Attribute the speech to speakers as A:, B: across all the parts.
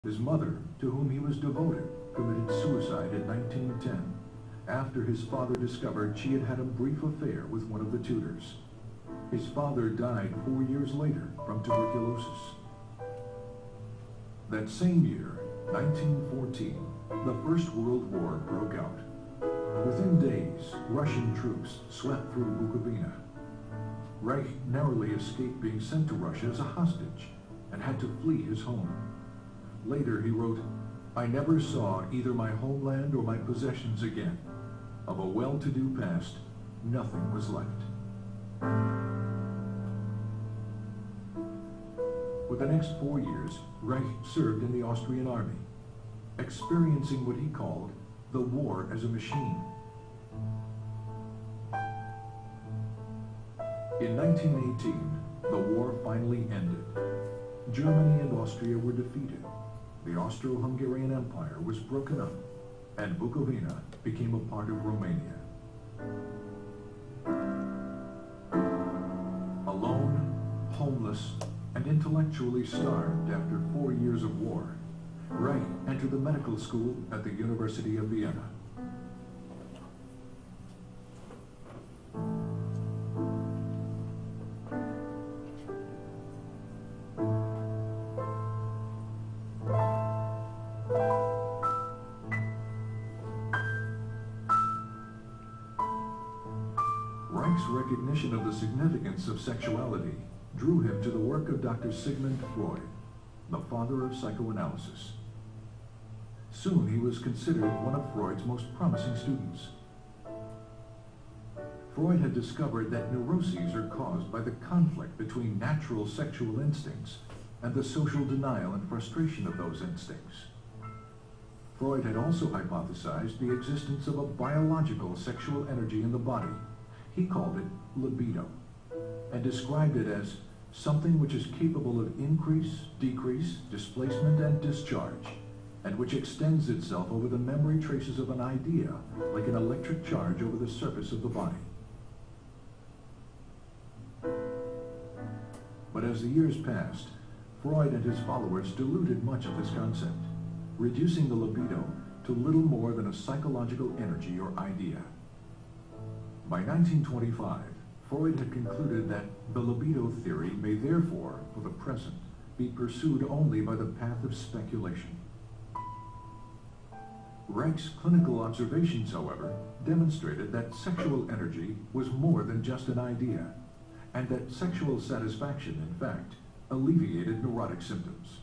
A: His mother, to whom he was devoted, committed suicide in 1910 after his father discovered she had had a brief affair with one of the tutors. His father died 4 years later from tuberculosis. That same year, 1914, the First World War broke out. Within days, Russian troops swept through Bukovina. Reich narrowly escaped being sent to Russia as a hostage and had to flee his home. Later he wrote, "I never saw either my homeland or my possessions again. Of a well-to-do past, nothing was left." For the next 4 years, Reich served in the Austrian army, experiencing what he called the war as a machine. In 1918, the war finally ended. Germany and Austria were defeated. The Austro-Hungarian Empire was broken up, and Bukovina became a part of Romania. Alone, homeless, and intellectually starved after 4 years of war, Reich entered the medical school at the University of Vienna. Reich's recognition of the significance of sexuality drew him to the work of Dr. Sigmund Freud, the father of psychoanalysis. Soon he was considered one of Freud's most promising students. Freud had discovered that neuroses are caused by the conflict between natural sexual instincts and the social denial and frustration of those instincts. Freud had also hypothesized the existence of a biological sexual energy in the body. He called it libido, and described it as something which is capable of increase, decrease, displacement, and discharge, and which extends itself over the memory traces of an idea, like an electric charge over the surface of the body. But as the years passed, Freud and his followers diluted much of this concept, reducing the libido to little more than a psychological energy or idea. By 1925, Freud had concluded that the libido theory may therefore, for the present, be pursued only by the path of speculation. Reich's clinical observations, however, demonstrated that sexual energy was more than just an idea, and that sexual satisfaction, in fact, alleviated neurotic symptoms.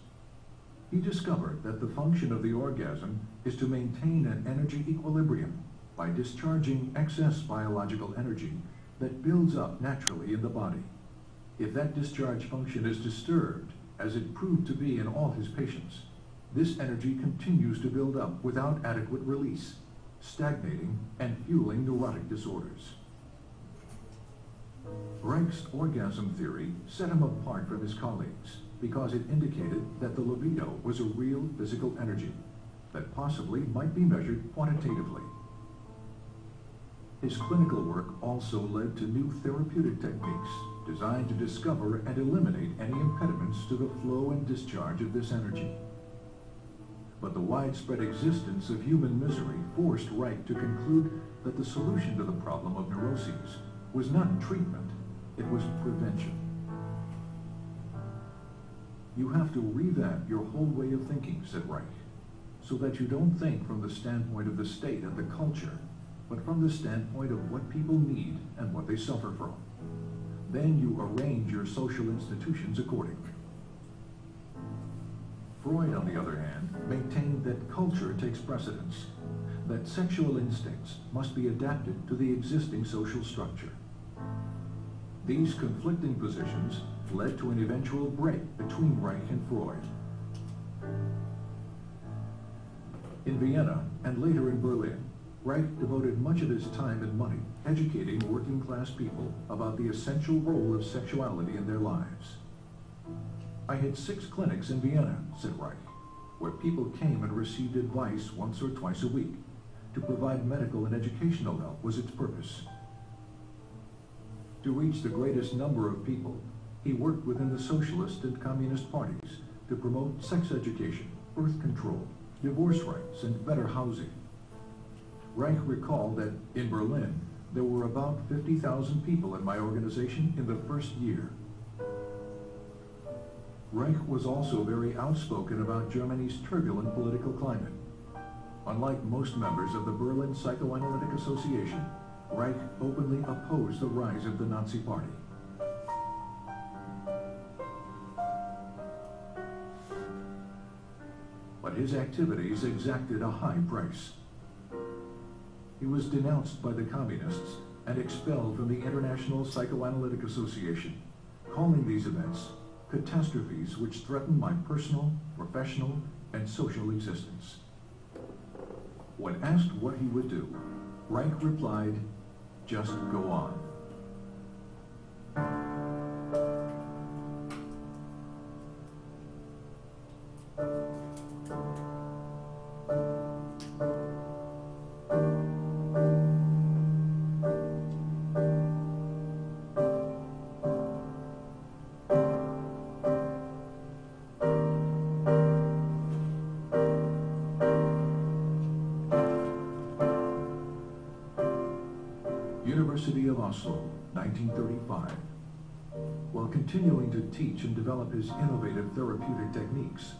A: He discovered that the function of the orgasm is to maintain an energy equilibrium by discharging excess biological energy that builds up naturally in the body. If that discharge function is disturbed, as it proved to be in all his patients, this energy continues to build up without adequate release, stagnating and fueling neurotic disorders. Reich's orgasm theory set him apart from his colleagues because it indicated that the libido was a real physical energy that possibly might be measured quantitatively. His clinical work also led to new therapeutic techniques designed to discover and eliminate any impediments to the flow and discharge of this energy. But the widespread existence of human misery forced Reich to conclude that the solution to the problem of neuroses was not treatment, it was prevention. You have to revamp your whole way of thinking, said Reich, so that you don't think from the standpoint of the state and the culture, but from the standpoint of what people need and what they suffer from. Then you arrange your social institutions accordingly. Freud, on the other hand, maintained that culture takes precedence, that sexual instincts must be adapted to the existing social structure. These conflicting positions led to an eventual break between Reich and Freud. In Vienna and later in Berlin, Reich devoted much of his time and money educating working-class people about the essential role of sexuality in their lives. I had 6 clinics in Vienna, said Reich, where people came and received advice once or twice a week. To provide medical and educational help was its purpose. To reach the greatest number of people, he worked within the socialist and communist parties to promote sex education, birth control, divorce rights, and better housing. Reich recalled that in Berlin, there were about 50,000 people in my organization in the first year. Reich was also very outspoken about Germany's turbulent political climate. Unlike most members of the Berlin Psychoanalytic Association, Reich openly opposed the rise of the Nazi Party. But his activities exacted a high price. He was denounced by the communists and expelled from the International Psychoanalytic Association, calling these events catastrophes which threaten my personal, professional, and social existence. When asked what he would do, Reich replied, "Just go on." University of Oslo, 1935. While continuing to teach and develop his innovative therapeutic techniques,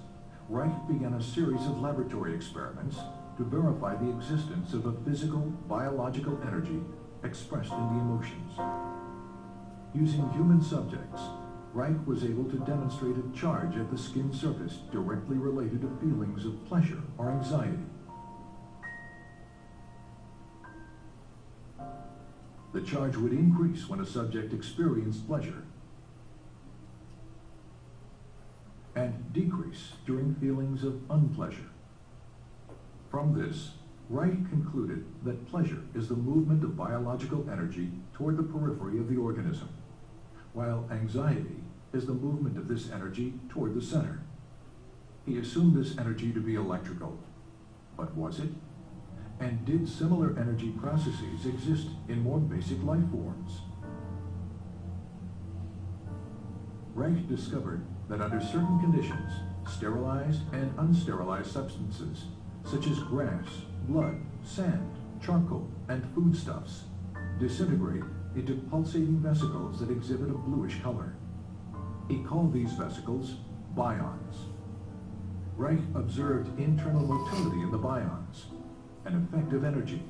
A: Reich began a series of laboratory experiments to verify the existence of a physical, biological energy expressed in the emotions. Using human subjects, Reich was able to demonstrate a charge at the skin surface directly related to feelings of pleasure or anxiety. The charge would increase when a subject experienced pleasure and decrease during feelings of unpleasure. From this, Reich concluded that pleasure is the movement of biological energy toward the periphery of the organism, while anxiety is the movement of this energy toward the center. He assumed this energy to be electrical, but was it? And did similar energy processes exist in more basic life forms? Reich discovered that under certain conditions, sterilized and unsterilized substances, such as grass, blood, sand, charcoal, and foodstuffs, disintegrate into pulsating vesicles that exhibit a bluish color. He called these vesicles bions. Reich observed internal motility in the bions, an effect of energy.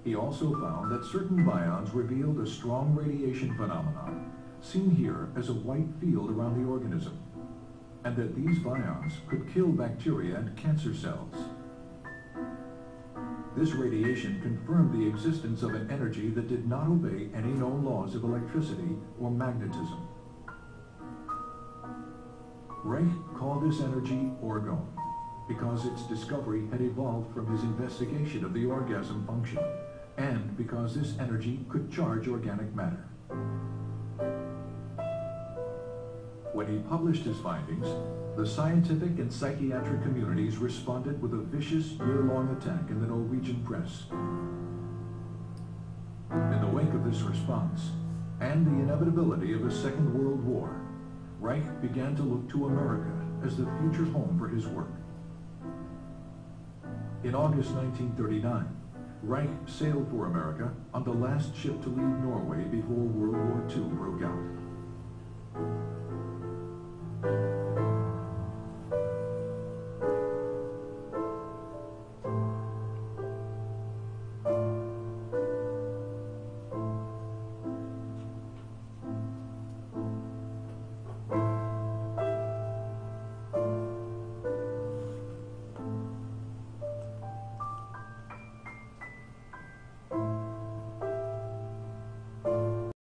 A: He also found that certain bions revealed a strong radiation phenomenon, seen here as a white field around the organism, and that these bions could kill bacteria and cancer cells. This radiation confirmed the existence of an energy that did not obey any known laws of electricity or magnetism. Reich called this energy orgone, because its discovery had evolved from his investigation of the orgasm function, and because this energy could charge organic matter. When he published his findings, the scientific and psychiatric communities responded with a vicious year-long attack in the Norwegian press. In the wake of this response, and the inevitability of a Second World War, Reich began to look to America as the future home for his work. In August 1939, Reich sailed for America on the last ship to leave Norway before World War II broke out.